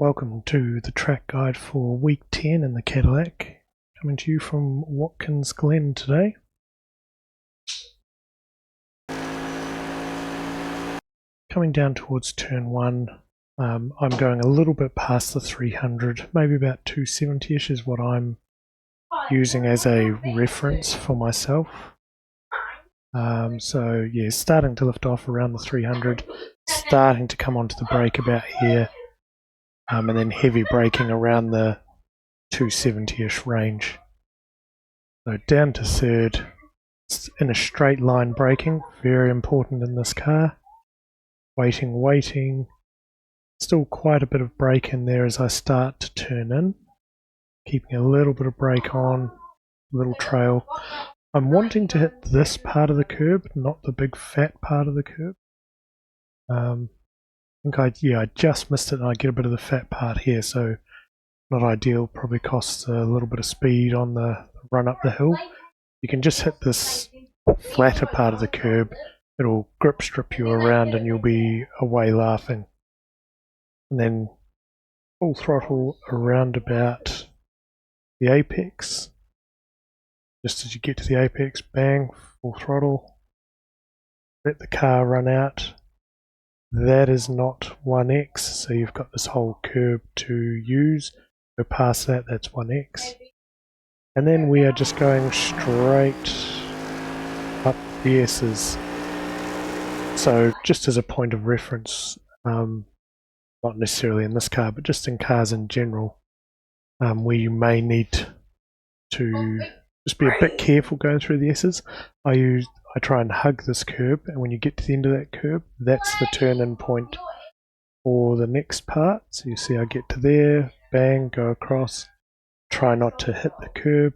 Welcome to the track guide for week 10 in the Cadillac. Coming to you from Watkins, Glen today. Coming down towards turn 1, I'm going a little bit past the 300, maybe about 270ish is what I'm using as a reference for myself. So yeah, starting to lift off around the 300, starting to come onto the brake about here. And then heavy braking around the 270ish range. So down to third, in a straight line braking, very important in this car. Waiting. Still quite a bit of brake in there as I start to turn in. Keeping a little bit of brake on, little trail. I'm wanting to hit this part of the curb, not the big fat part of the curb. I just missed it and I get a bit of the fat part here, so not ideal, probably costs a little bit of speed on the run up the hill. You can just hit this flatter part of the curb, it'll grip strip you around and you'll be away laughing. And then full throttle around about the apex. Just as you get to the apex, bang, full throttle. Let the car run out. That is not 1x, so you've got this whole curb to use. Go past that, that's 1x. And then we are just going straight up the S's. So just as a point of reference, not necessarily in this car, but just in cars in general, where you may need to just be a bit careful going through the S's. I try and hug this curb, and when you get to the end of that curb, that's the turn-in point for the next part. So you see I get to there, bang, go across, try not to hit the curb.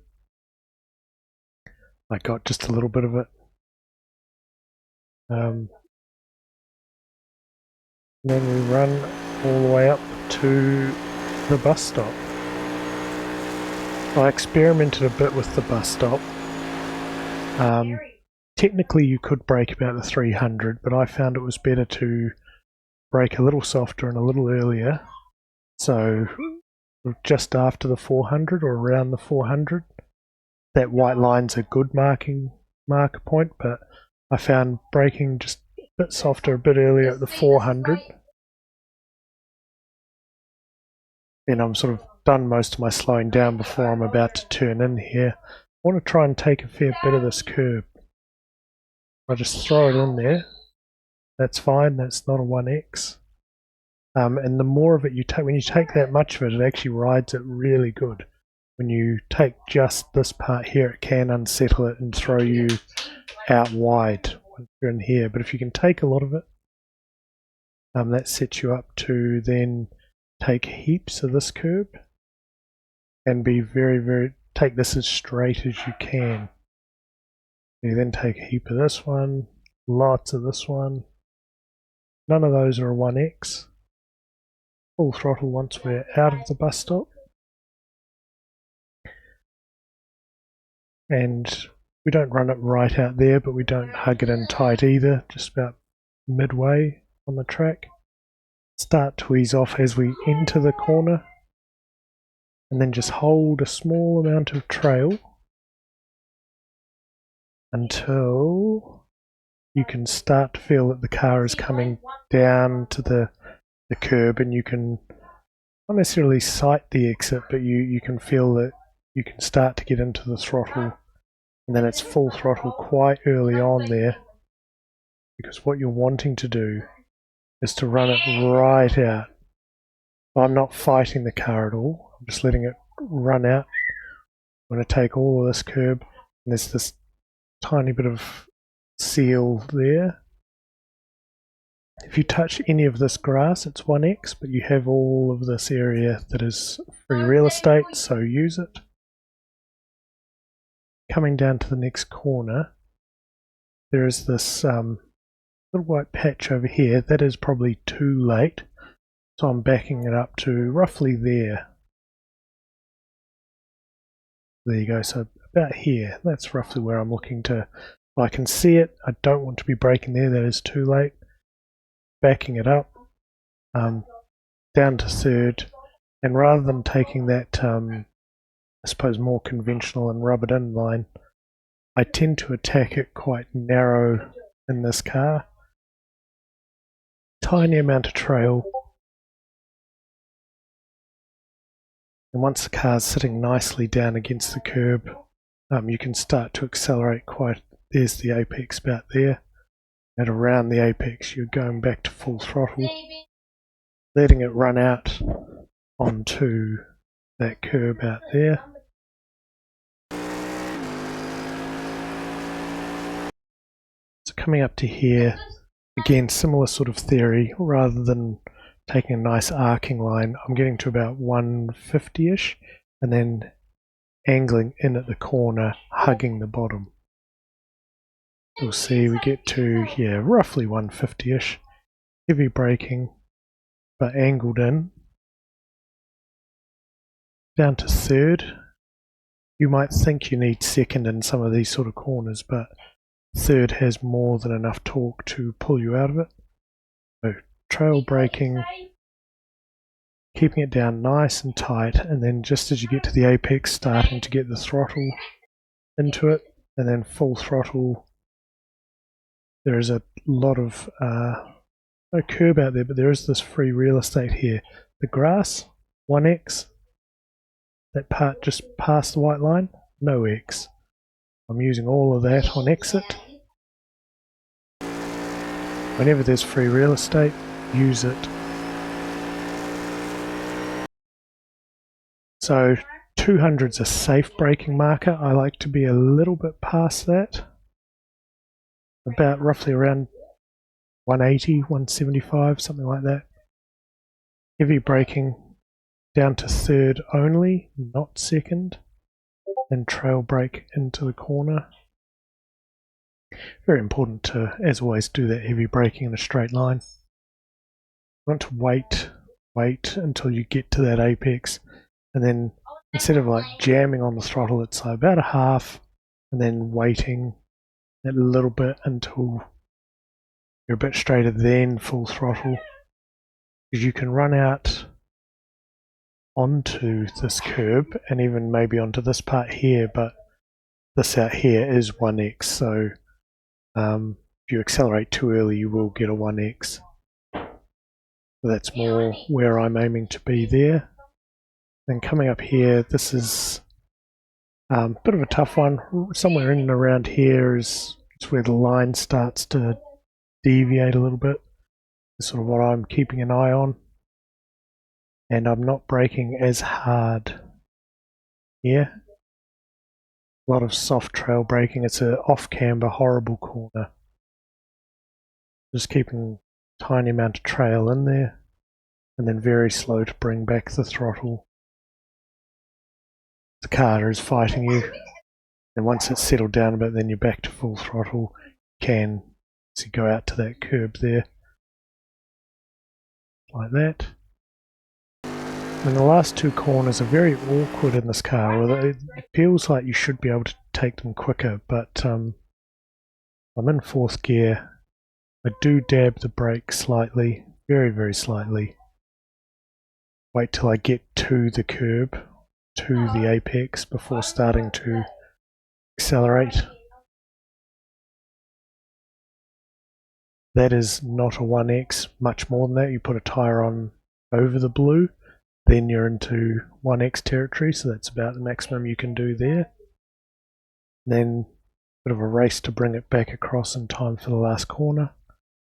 I got just a little bit of it. Then we run all the way up to the bus stop. I experimented a bit with the bus stop. Technically you could brake about the 300, but I found it was better to brake a little softer and a little earlier. So just after the 400 or around the 400. That white line's a good marker point, but I found braking just a bit softer, a bit earlier at the 400. Then I'm sort of done most of my slowing down before I'm about to turn in here. I want to try and take a fair bit of this curb. I just throw it in there. That's fine, that's not a 1x. And the more of it you take, when you take that much of it, it actually rides it really good. When you take just this part here, it can unsettle it and throw you out wide once you're in here. But if you can take a lot of it, that sets you up to then take heaps of this curb and be take this as straight as you can. You then take a heap of this one, lots of this one. None of those are a 1x. Full throttle once we're out of the bus stop. And we don't run it right out there, but we don't hug it in tight either, just about midway on the track. Start to ease off as we enter the corner, and then just hold a small amount of trail until you can start to feel that the car is coming down to the curb, and you can not necessarily sight the exit, but you can feel that you can start to get into the throttle, and then it's full throttle quite early on there, because what you're wanting to do is to run it right out. I'm not fighting the car at all, I'm just letting it run out. I'm going to take all of this curb, and there's this tiny bit of seal there. If you touch any of this grass, it's 1x, but you have all of this area that is free real estate, so use it. Coming down to the next corner, there is this little white patch over here. That is probably too late, so I'm backing it up to roughly there. There you go, so about here. That's roughly where I'm looking to. I can see it, I don't want to be braking there, that is too late. Backing it up, down to third, And rather than taking that, I suppose, more conventional and rub it in line, I tend to attack it quite narrow in this car. Tiny amount of trail. And once the car's sitting nicely down against the curb, you can start to accelerate quite. There's the apex about there. At around the apex, you're going back to full throttle, letting it run out onto that curb out there. So coming up to here, again, similar sort of theory. Rather than taking a nice arcing line, I'm getting to about 150-ish and then angling in at the corner, hugging the bottom. You'll see we get to, yeah, roughly 150-ish. Heavy braking, but angled in. Down to third. You might think you need second in some of these sort of corners, but third has more than enough torque to pull you out of it. So trail braking, keeping it down nice and tight, and then just as you get to the apex, starting to get the throttle into it, and then full throttle. There is a lot of no curb out there, but there is this free real estate here. The grass, 1x, that part just past the white line, no X. I'm using all of that on exit. Whenever there's free real estate, use it. So 200's a safe braking marker. I like to be a little bit past that. About roughly around 180, 175, something like that. Heavy braking down to third only, not second. Then trail brake into the corner. Very important to, as always, do that heavy braking in a straight line. You want to wait until you get to that apex, and then instead of like jamming on the throttle, it's like about a half, and then waiting a little bit until you're a bit straighter, then full throttle. Because you can run out onto this curb and even maybe onto this part here, but this out here is 1x, so if you accelerate too early you will get a 1x. So that's more where I'm aiming to be there. Then coming up here, this is a bit of a tough one. Somewhere in and around here is where the line starts to deviate a little bit. That's sort of what I'm keeping an eye on. And I'm not braking as hard here. A lot of soft trail braking. It's an off-camber, horrible corner. Just keeping a tiny amount of trail in there, and then very slow to bring back the throttle. The car is fighting you, and once it's settled down a bit, then you're back to full throttle. You can go out to that curb there, like that. And the last two corners are very awkward in this car. It feels like you should be able to take them quicker, but I'm in fourth gear. I do dab the brake slightly, very, very slightly. Wait till I get to the curb, to the apex, before starting to accelerate. That is not a 1x, much more than that. You put a tyre on over the blue, then you're into 1x territory, so that's about the maximum you can do there. Then a bit of a race to bring it back across in time for the last corner.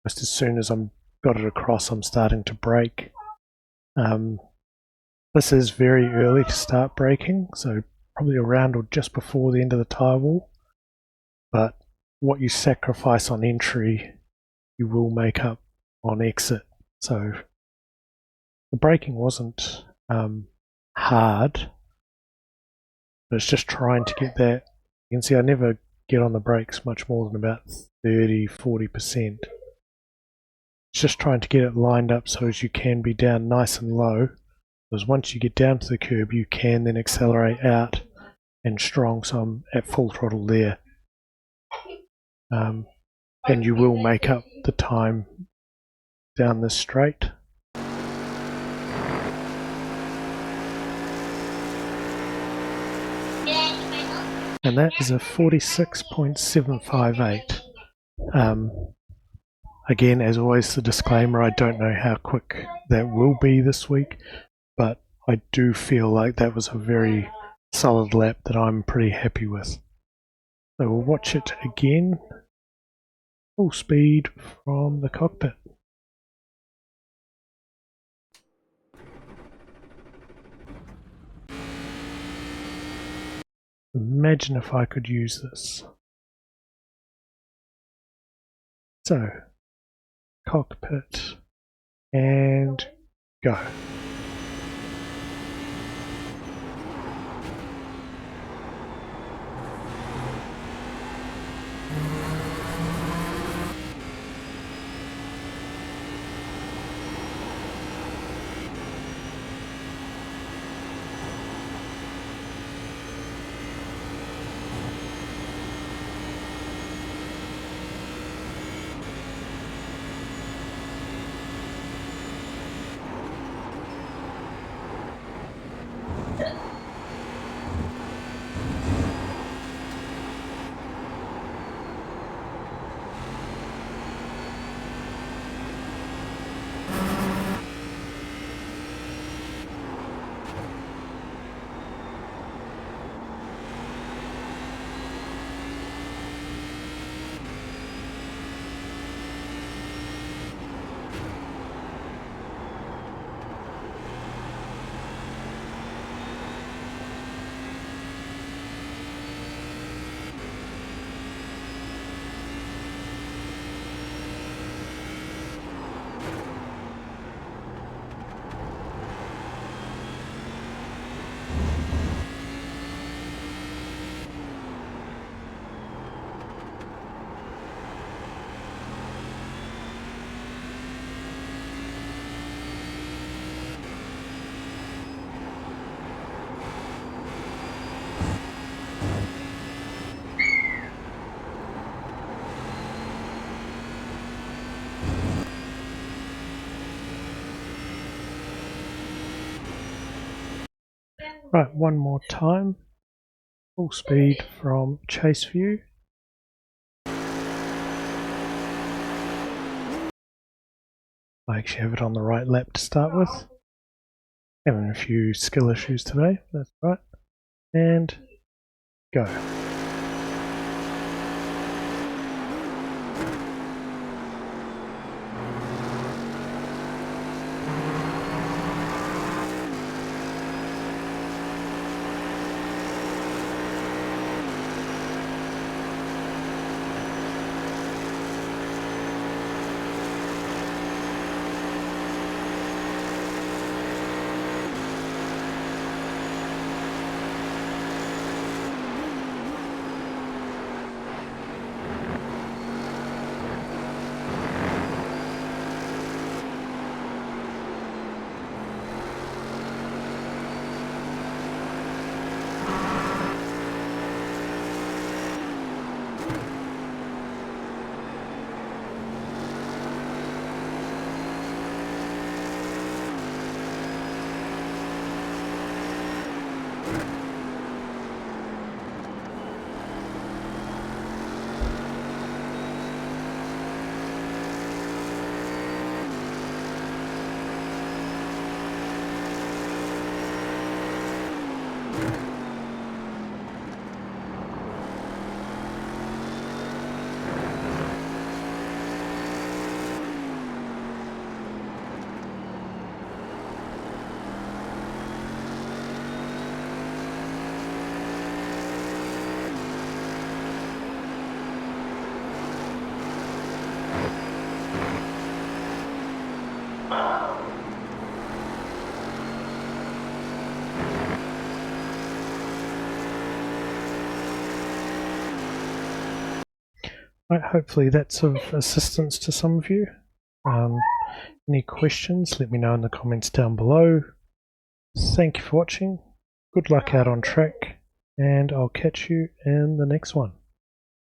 Just as soon as I've got it across, I'm starting to brake. This is very early to start braking, so probably around or just before the end of the tyre wall. But what you sacrifice on entry, you will make up on exit. So the braking wasn't hard, but it's just trying to get that. You can see I never get on the brakes much more than about 30-40%. It's just trying to get it lined up so as you can be down nice and low, because once you get down to the curb you can then accelerate out and strong, so I'm at full throttle there. And you will make up the time down this straight. and that is a 46.758. Again, as always, the disclaimer, I don't know how quick that will be this week, but I do feel like that was a very solid lap that I'm pretty happy with. So we'll watch it again, full speed from the cockpit. Imagine if I could use this. So, cockpit, and go. Right, one more time, full speed from chase view. I actually have it on the right lap to start with. Having a few skill issues today, that's right. And go. Right, hopefully that's of assistance to some of you. Any questions, let me know in the comments down below. Thank you for watching. Good luck out on track, and I'll catch you in the next one.